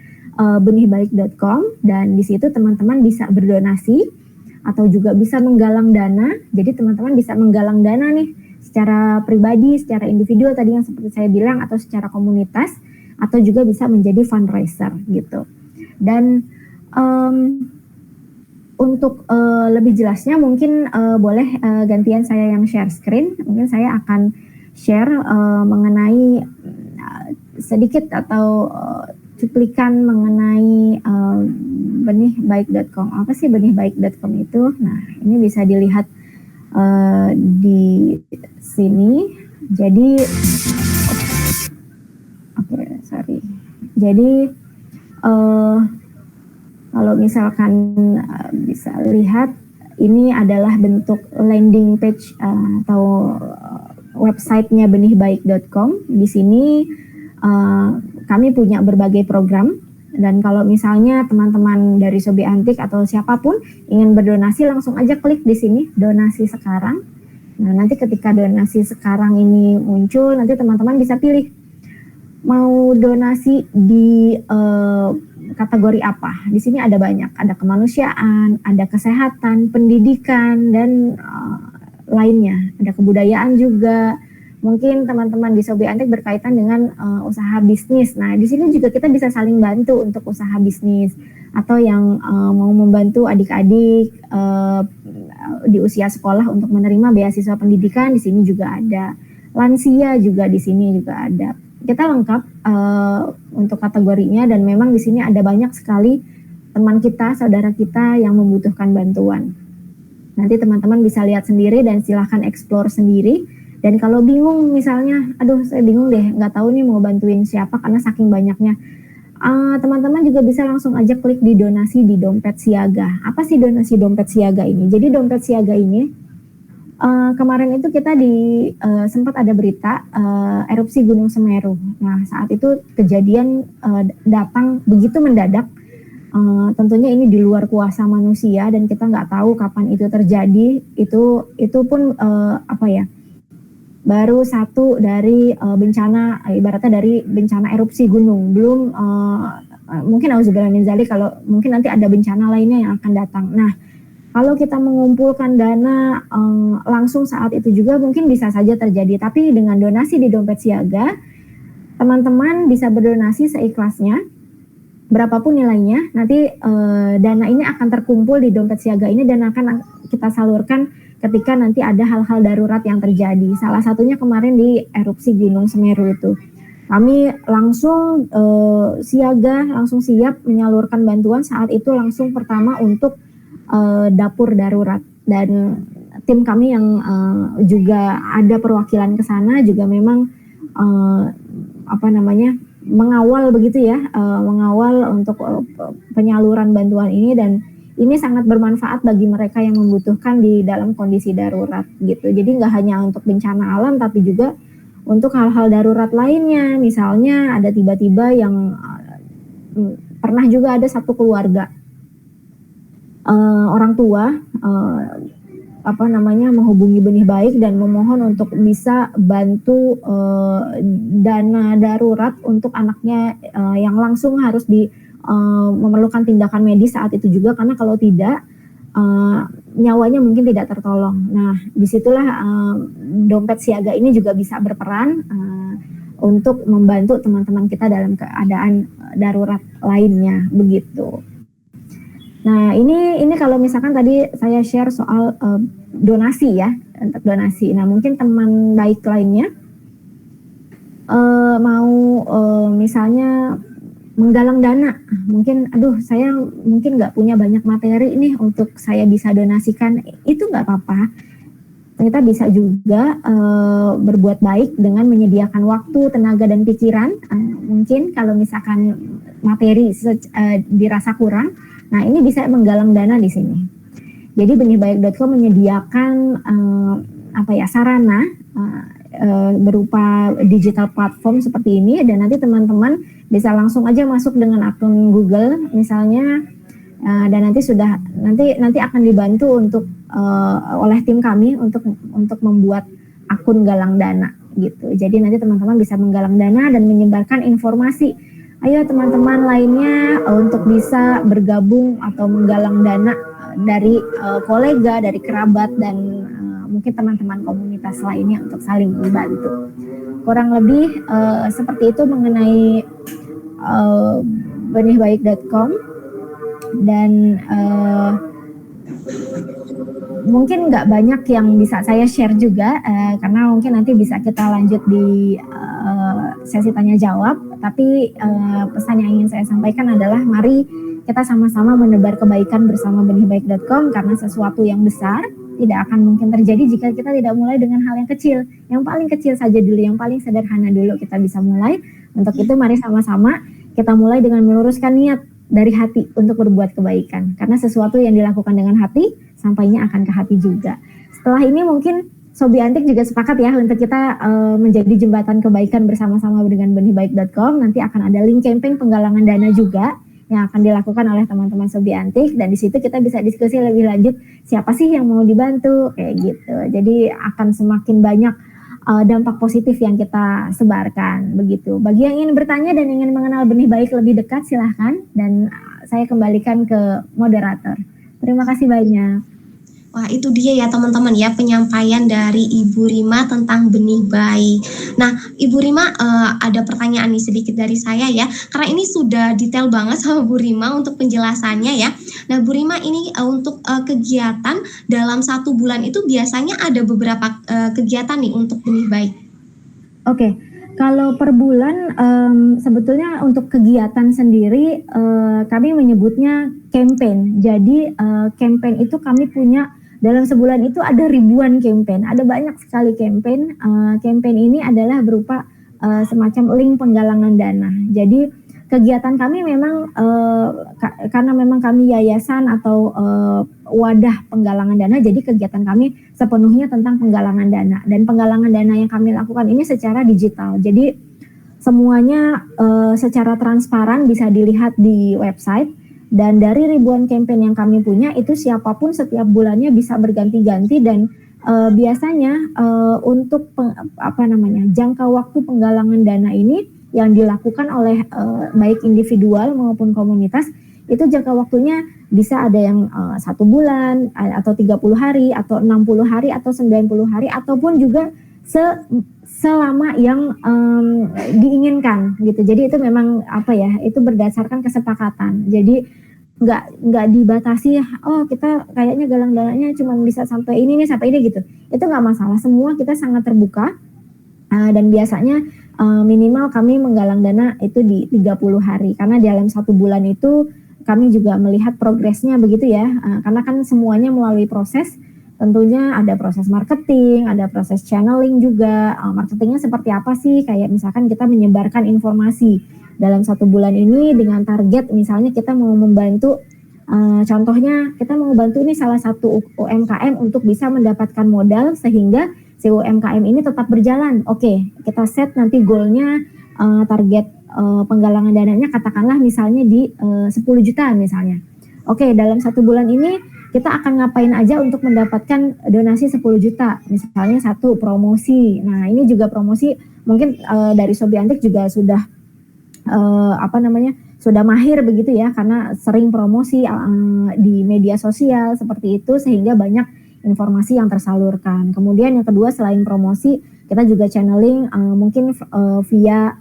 benihbaik.com, dan di situ teman-teman bisa berdonasi atau juga bisa menggalang dana. Jadi teman-teman bisa menggalang dana nih secara pribadi, secara individu tadi yang seperti saya bilang, atau secara komunitas, atau juga bisa menjadi fundraiser gitu. Dan untuk lebih jelasnya mungkin boleh gantian saya yang share screen. Mungkin saya akan share mengenai sedikit atau cuplikan mengenai benihbaik.com. Apa sih benihbaik.com itu? Nah, ini bisa dilihat di sini. Jadi, Jadi kalau misalkan bisa lihat, ini adalah bentuk landing page atau websitenya benihbaik.com. Di sini kami punya berbagai program, dan kalau misalnya teman-teman dari Sobi Antik atau siapapun ingin berdonasi, langsung aja klik di sini donasi sekarang. Nah, nanti ketika donasi sekarang ini muncul, nanti teman-teman bisa pilih mau donasi di kategori apa. Di sini ada banyak, ada kemanusiaan, ada kesehatan, pendidikan, dan lainnya. Ada kebudayaan juga. Mungkin teman-teman di Sobi Antik berkaitan dengan usaha bisnis. Nah, di sini juga kita bisa saling bantu untuk usaha bisnis, atau yang mau membantu adik-adik di usia sekolah untuk menerima beasiswa pendidikan, di sini juga ada. Lansia juga di sini juga ada. Kita lengkap untuk kategorinya, dan memang di sini ada banyak sekali teman kita, saudara kita yang membutuhkan bantuan. Nanti teman-teman bisa lihat sendiri dan silahkan explore sendiri. Dan kalau bingung misalnya, aduh saya bingung deh, nggak tahu nih mau bantuin siapa karena saking banyaknya. Teman-teman juga bisa langsung aja klik di donasi di dompet siaga. Apa sih donasi dompet siaga ini? Jadi dompet siaga ini, kemarin itu kita sempat ada berita erupsi Gunung Semeru. Nah, saat itu kejadian datang begitu mendadak. Tentunya ini di luar kuasa manusia dan kita nggak tahu kapan itu terjadi. Itu pun baru satu dari bencana, ibaratnya dari bencana erupsi gunung. Belum mungkin auzubillahi min dzalik, kalau mungkin nanti ada bencana lainnya yang akan datang. Nah, kalau kita mengumpulkan dana langsung saat itu juga mungkin bisa saja terjadi. Tapi dengan donasi di dompet siaga, teman-teman bisa berdonasi seikhlasnya, berapapun nilainya. Nanti dana ini akan terkumpul di dompet siaga ini dan akan kita salurkan ketika nanti ada hal-hal darurat yang terjadi. Salah satunya kemarin di erupsi Gunung Semeru itu. Kami langsung siaga, langsung siap menyalurkan bantuan saat itu langsung pertama untuk dapur darurat. Dan tim kami yang juga ada perwakilan ke sana juga memang mengawal begitu ya, mengawal untuk penyaluran bantuan ini, dan ini sangat bermanfaat bagi mereka yang membutuhkan di dalam kondisi darurat gitu. Jadi nggak hanya untuk bencana alam, tapi juga untuk hal-hal darurat lainnya. Misalnya ada tiba-tiba yang pernah juga ada satu keluarga orang tua menghubungi Benih Baik dan memohon untuk bisa bantu dana darurat untuk anaknya yang langsung harus memerlukan tindakan medis saat itu juga, karena kalau tidak nyawanya mungkin tidak tertolong. Nah, disitulah dompet siaga ini juga bisa berperan untuk membantu teman-teman kita dalam keadaan darurat lainnya begitu. Nah, ini kalau misalkan tadi saya share soal donasi ya, untuk donasi. Nah, mungkin teman baik lainnya misalnya menggalang dana, mungkin saya mungkin nggak punya banyak materi nih untuk saya bisa donasikan, itu nggak apa-apa. Kita bisa juga berbuat baik dengan menyediakan waktu, tenaga, dan pikiran. Mungkin kalau misalkan materi dirasa kurang, nah ini bisa menggalang dana di sini. Jadi benihbaik.com menyediakan sarana berupa digital platform seperti ini, dan nanti teman-teman bisa langsung aja masuk dengan akun Google misalnya, dan nanti akan dibantu untuk oleh tim kami untuk membuat akun galang dana gitu. Jadi nanti teman-teman bisa menggalang dana dan menyebarkan informasi. Ayo teman-teman lainnya untuk bisa bergabung atau menggalang dana dari kolega, dari kerabat, dan mungkin teman-teman komunitas lainnya untuk saling membantu. Kurang lebih seperti itu mengenai benihbaik.com, dan mungkin nggak banyak yang bisa saya share juga karena mungkin nanti bisa kita lanjut di sesi tanya jawab, tapi pesan yang ingin saya sampaikan adalah mari kita sama-sama menebar kebaikan bersama benihbaik.com, karena sesuatu yang besar tidak akan mungkin terjadi jika kita tidak mulai dengan hal yang kecil. Yang paling kecil saja dulu, yang paling sederhana dulu kita bisa mulai. Untuk itu mari sama-sama kita mulai dengan meluruskan niat dari hati untuk berbuat kebaikan. Karena sesuatu yang dilakukan dengan hati, sampainya akan ke hati juga. Setelah ini mungkin Sobi Antik juga sepakat ya untuk kita menjadi jembatan kebaikan bersama-sama dengan benihbaik.com. Nanti akan ada link campaign penggalangan dana juga yang akan dilakukan oleh teman-teman Sobi Antik, dan di situ kita bisa diskusi lebih lanjut siapa sih yang mau dibantu kayak gitu. Jadi akan semakin banyak dampak positif yang kita sebarkan begitu. Bagi yang ingin bertanya dan ingin mengenal Benih Baik lebih dekat, silahkan, dan saya kembalikan ke moderator. Terima kasih banyak. Wah, itu dia ya teman-teman ya, penyampaian dari Ibu Rima tentang Benih Baik. Nah, Ibu Rima, ada pertanyaan nih sedikit dari saya ya, karena ini sudah detail banget sama Bu Rima untuk penjelasannya ya. Nah, Bu Rima, ini untuk kegiatan dalam 1 bulan itu biasanya ada beberapa kegiatan nih untuk Benih Baik. Oke, kalau per bulan sebetulnya untuk kegiatan sendiri kami menyebutnya campaign. Jadi campaign itu kami punya dalam sebulan itu ada ribuan campaign, ada banyak sekali campaign. Campaign ini adalah berupa semacam link penggalangan dana. Jadi kegiatan kami memang karena memang kami yayasan atau wadah penggalangan dana, jadi kegiatan kami sepenuhnya tentang penggalangan dana, dan penggalangan dana yang kami lakukan ini secara digital. Jadi semuanya secara transparan bisa dilihat di website, dan dari ribuan campaign yang kami punya itu siapapun setiap bulannya bisa berganti-ganti, dan biasanya untuk jangka waktu penggalangan dana ini yang dilakukan oleh baik individual maupun komunitas, itu jangka waktunya bisa ada yang 1 bulan atau 30 hari atau 60 hari atau 90 hari, ataupun juga selama yang diinginkan gitu. Jadi itu memang itu berdasarkan kesepakatan. Jadi nggak dibatasi, oh kita kayaknya galang dananya cuma bisa sampai ini gitu. Itu nggak masalah, semua kita sangat terbuka, dan biasanya minimal kami menggalang dana itu di 30 hari, karena dalam 1 bulan itu kami juga melihat progresnya begitu ya, karena kan semuanya melalui proses. Tentunya ada proses marketing, ada proses channeling juga. Marketingnya seperti apa sih? Kayak misalkan kita menyebarkan informasi dalam 1 bulan ini dengan target, misalnya kita mau membantu, contohnya kita mau membantu ini salah satu UMKM untuk bisa mendapatkan modal sehingga si UMKM ini tetap berjalan. Oke, kita set nanti goalnya, target penggalangan dananya katakanlah misalnya di 10 juta misalnya. Oke, dalam 1 bulan ini kita akan ngapain aja untuk mendapatkan donasi 10 juta, misalnya 1 promosi. Nah ini juga promosi mungkin dari Sobi Antik juga sudah sudah mahir begitu ya, karena sering promosi di media sosial seperti itu, sehingga banyak informasi yang tersalurkan. Kemudian yang kedua, selain promosi, kita juga channeling mungkin via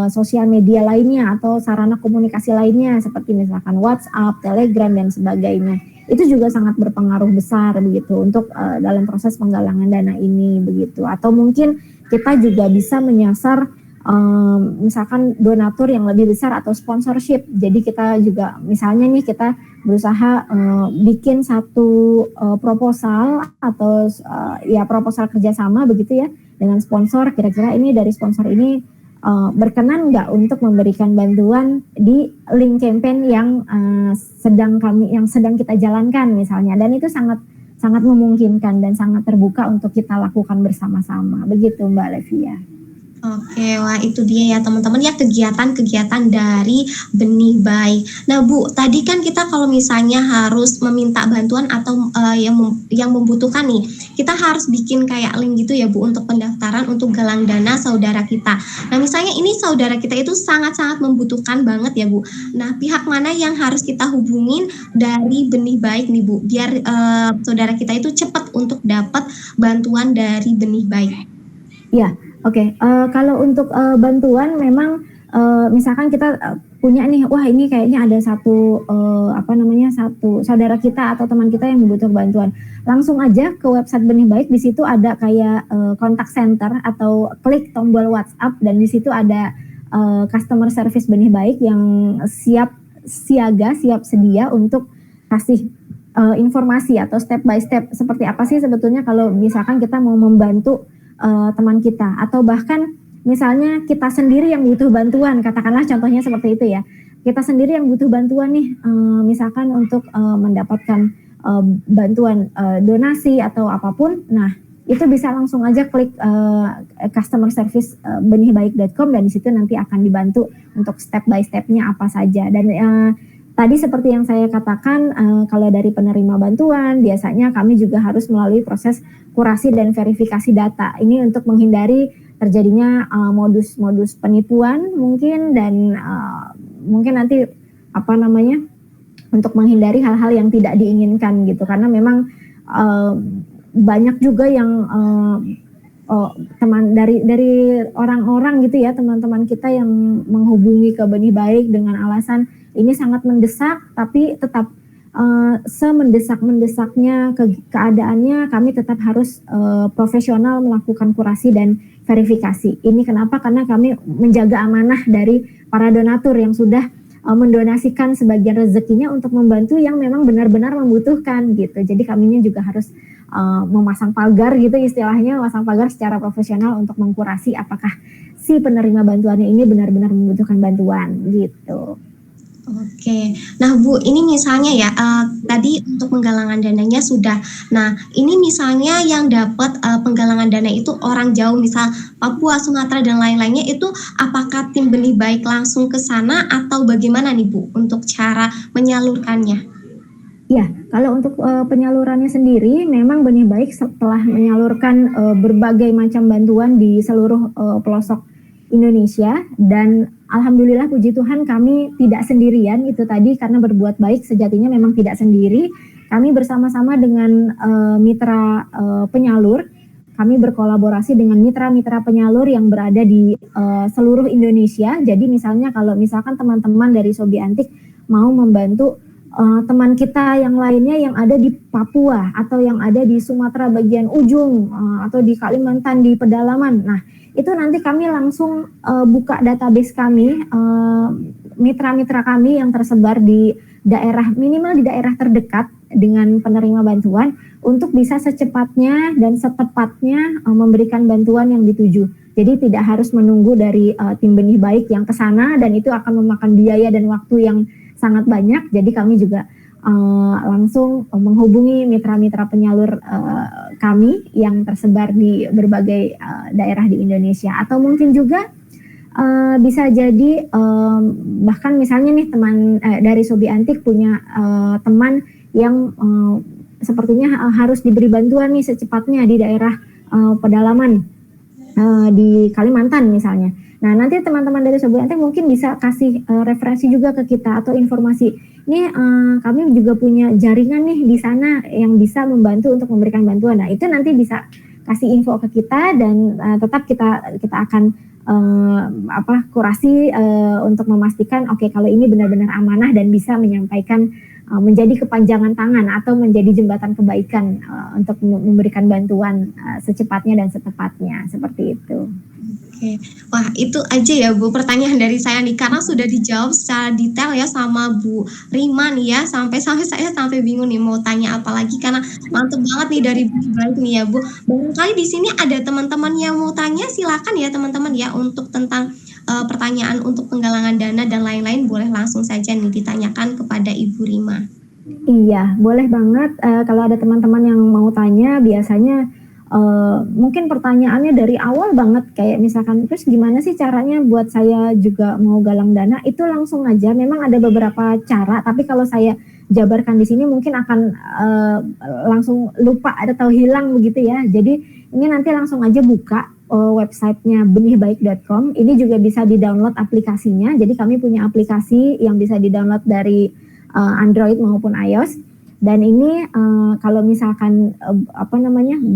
sosial media lainnya atau sarana komunikasi lainnya seperti misalkan WhatsApp, Telegram dan sebagainya. Itu juga sangat berpengaruh besar begitu untuk dalam proses penggalangan dana ini begitu. Atau mungkin kita juga bisa menyasar misalkan donatur yang lebih besar atau sponsorship. Jadi kita juga misalnya nih kita berusaha bikin satu proposal atau proposal kerjasama begitu ya dengan sponsor. Kira-kira ini dari sponsor ini berkenan nggak untuk memberikan bantuan di link campaign yang sedang kita jalankan misalnya, dan itu sangat memungkinkan dan sangat terbuka untuk kita lakukan bersama-sama begitu Mbak Levia. Oke, wah itu dia ya teman-teman ya, kegiatan-kegiatan dari Benih Baik. Nah Bu, tadi kan kita kalau misalnya harus meminta bantuan atau yang membutuhkan nih, kita harus bikin kayak link gitu ya Bu untuk pendaftaran untuk galang dana saudara kita. Nah misalnya ini saudara kita itu sangat-sangat membutuhkan banget ya Bu. Nah pihak mana yang harus kita hubungin dari Benih Baik nih Bu, biar saudara kita itu cepat untuk dapat bantuan dari Benih Baik? Ya. Oke, kalau untuk bantuan memang misalkan kita punya nih, wah ini kayaknya ada satu satu saudara kita atau teman kita yang membutuhkan bantuan, langsung aja ke website Benih Baik. Di situ ada kayak kontak center atau klik tombol WhatsApp, dan di situ ada customer service Benih Baik yang siap siaga, siap sedia untuk kasih informasi atau step by step seperti apa sih sebetulnya kalau misalkan kita mau membantu teman kita, atau bahkan misalnya kita sendiri yang butuh bantuan, katakanlah contohnya seperti itu ya. Kita sendiri yang butuh bantuan nih, misalkan untuk mendapatkan bantuan donasi atau apapun. Nah, itu bisa langsung aja klik customer service benihbaik.com, dan di situ nanti akan dibantu untuk step by stepnya apa saja. Dan tadi seperti yang saya katakan, kalau dari penerima bantuan, biasanya kami juga harus melalui proses kurasi dan verifikasi data. Ini untuk menghindari terjadinya modus-modus penipuan mungkin, dan mungkin nanti untuk menghindari hal-hal yang tidak diinginkan gitu, karena memang banyak juga yang teman dari orang-orang gitu ya, teman-teman kita yang menghubungi ke Benih Baik dengan alasan ini sangat mendesak, tapi tetap semendesak-mendesaknya keadaannya kami tetap harus profesional melakukan kurasi dan verifikasi. Ini kenapa? Karena kami menjaga amanah dari para donatur yang sudah mendonasikan sebagian rezekinya untuk membantu yang memang benar-benar membutuhkan gitu. Jadi kaminya juga harus memasang pagar gitu istilahnya, memasang pagar secara profesional untuk mengkurasi apakah si penerima bantuannya ini benar-benar membutuhkan bantuan gitu. Oke, nah Bu, ini misalnya ya, tadi untuk penggalangan dananya sudah. Nah, ini misalnya yang dapat penggalangan dana itu orang jauh, misal Papua, Sumatera, dan lain-lainnya, itu apakah tim Benih Baik langsung ke sana atau bagaimana nih Bu untuk cara menyalurkannya? Ya, kalau untuk penyalurannya sendiri, memang Benih Baik setelah menyalurkan berbagai macam bantuan di seluruh pelosok Indonesia, dan alhamdulillah puji Tuhan kami tidak sendirian itu tadi, karena berbuat baik sejatinya memang tidak sendiri. Kami bersama-sama dengan mitra penyalur, kami berkolaborasi dengan mitra-mitra penyalur yang berada di seluruh Indonesia. Jadi misalnya kalau misalkan teman-teman dari Sobi Antik mau membantu teman kita yang lainnya yang ada di Papua atau yang ada di Sumatera bagian ujung atau di Kalimantan di pedalaman, nah itu nanti kami langsung buka database kami, mitra-mitra kami yang tersebar di daerah, minimal di daerah terdekat dengan penerima bantuan, untuk bisa secepatnya dan setepatnya memberikan bantuan yang dituju. Jadi tidak harus menunggu dari tim Benih Baik yang ke sana, dan itu akan memakan biaya dan waktu yang sangat banyak. Jadi kami juga langsung menghubungi mitra-mitra penyalur kami yang tersebar di berbagai daerah di Indonesia. Atau mungkin juga bisa jadi bahkan misalnya nih teman dari Sobi Antik punya teman yang sepertinya harus diberi bantuan nih secepatnya di daerah pedalaman di Kalimantan misalnya. Nah, nanti teman-teman dari Sobi Antik mungkin bisa kasih referensi juga ke kita atau informasi. Ini kami juga punya jaringan nih di sana yang bisa membantu untuk memberikan bantuan. Nah, itu nanti bisa kasih info ke kita, dan tetap kita akan kurasi untuk memastikan oke, kalau ini benar-benar amanah dan bisa menyampaikan menjadi kepanjangan tangan atau menjadi jembatan kebaikan untuk memberikan bantuan secepatnya dan setepatnya, seperti itu. Oke, wah itu aja ya Bu pertanyaan dari saya nih, karena sudah dijawab secara detail ya sama Bu Rima nih ya, sampai saya bingung nih mau tanya apa lagi, karena mantep banget nih dari Benih Baik nih ya Bu. Barangkali di sini ada teman-teman yang mau tanya, silakan ya teman-teman ya, untuk tentang pertanyaan untuk penggalangan dana dan lain-lain, boleh langsung saja nih ditanyakan kepada Ibu Rima. Iya, boleh banget. Kalau ada teman-teman yang mau tanya, biasanya mungkin pertanyaannya dari awal banget, kayak misalkan terus gimana sih caranya buat saya juga mau galang dana, itu langsung aja. Memang ada beberapa cara, tapi kalau saya jabarkan di sini mungkin akan langsung lupa atau hilang begitu ya. Jadi ini nanti langsung aja buka websitenya benihbaik.com. Ini juga bisa di-download aplikasinya. Jadi kami punya aplikasi yang bisa di-download dari Android maupun iOS. Dan ini kalau misalkan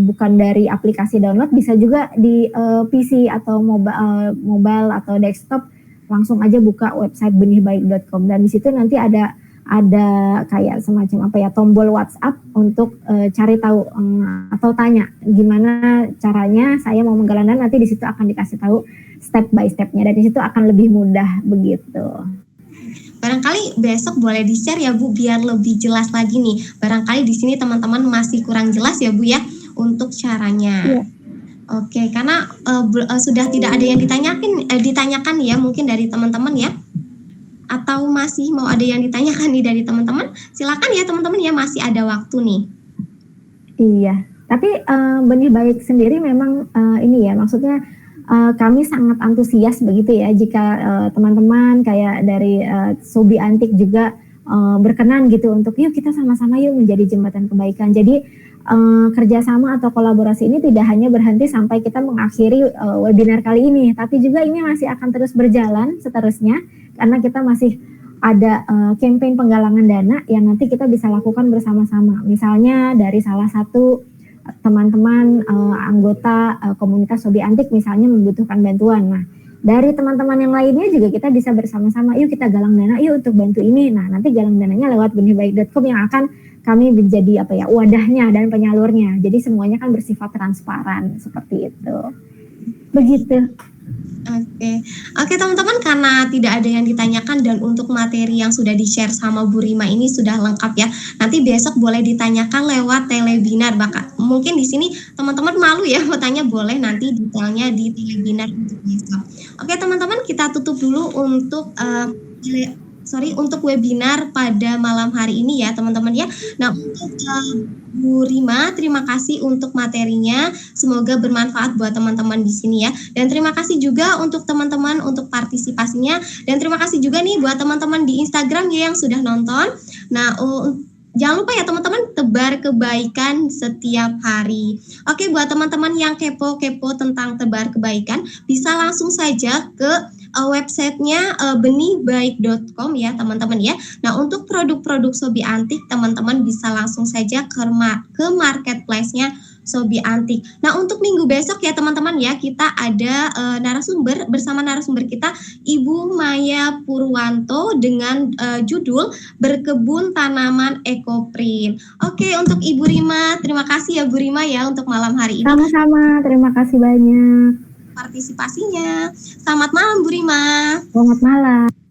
bukan dari aplikasi download, bisa juga di PC atau mobile atau desktop langsung aja buka website benihbaik.com, dan di situ nanti ada kayak semacam tombol WhatsApp untuk cari tahu atau tanya gimana caranya saya mau menggalang dana. Nanti di situ akan dikasih tahu step by stepnya, dan di situ akan lebih mudah begitu. Barangkali besok boleh di-share ya Bu, biar lebih jelas lagi nih. Barangkali di sini teman-teman masih kurang jelas ya Bu ya untuk caranya. Iya. Oke, karena sudah tidak ada yang ditanyakan ya mungkin dari teman-teman ya. Atau masih mau ada yang ditanyakan nih dari teman-teman? Silakan ya teman-teman ya, masih ada waktu nih. Iya, tapi Benih Baik sendiri memang ini ya, maksudnya kami sangat antusias begitu ya jika teman-teman kayak dari Sobi Antik juga berkenan gitu untuk yuk kita sama-sama yuk menjadi jembatan kebaikan. Jadi kerjasama atau kolaborasi ini tidak hanya berhenti sampai kita mengakhiri webinar kali ini, tapi juga ini masih akan terus berjalan seterusnya, karena kita masih ada campaign penggalangan dana yang nanti kita bisa lakukan bersama-sama. Misalnya dari salah satu teman-teman anggota komunitas Sobi Antik misalnya membutuhkan bantuan. Nah, dari teman-teman yang lainnya juga kita bisa bersama-sama, yuk kita galang dana yuk untuk bantu ini. Nah, nanti galang dananya lewat benihbaik.com yang akan kami menjadi wadahnya dan penyalurnya. Jadi semuanya kan bersifat transparan seperti itu. Begitu. Oke teman-teman, karena tidak ada yang ditanyakan dan untuk materi yang sudah di-share sama Bu Rima ini sudah lengkap ya. Nanti besok boleh ditanyakan lewat telewebinar. Mungkin di sini teman-teman malu ya mau tanya, boleh nanti detailnya di telewebinar untuk besok. Oke teman-teman, kita tutup dulu untuk untuk webinar pada malam hari ini ya teman-teman ya. Nah, untuk Bu Rima, terima kasih untuk materinya. Semoga bermanfaat buat teman-teman di sini ya. Dan terima kasih juga untuk teman-teman untuk partisipasinya. Dan terima kasih juga nih buat teman-teman di Instagram ya yang sudah nonton. Nah, jangan lupa ya teman-teman, tebar kebaikan setiap hari. Oke, buat teman-teman yang kepo-kepo tentang tebar kebaikan, bisa langsung saja ke websitenya benihbaik.com ya teman-teman ya. Nah, untuk produk-produk Sobi Antik, teman-teman bisa langsung saja ke marketplace-nya Sobi Antik. Nah, untuk minggu besok ya teman-teman ya, kita ada bersama narasumber kita Ibu Maya Purwanto dengan judul Berkebun Tanaman Ekoprint. Oke, untuk Ibu Rima, terima kasih ya Bu Rima ya untuk malam hari ini. Sama-sama, terima kasih banyak Partisipasinya. Selamat malam Bu Rima. Selamat malam.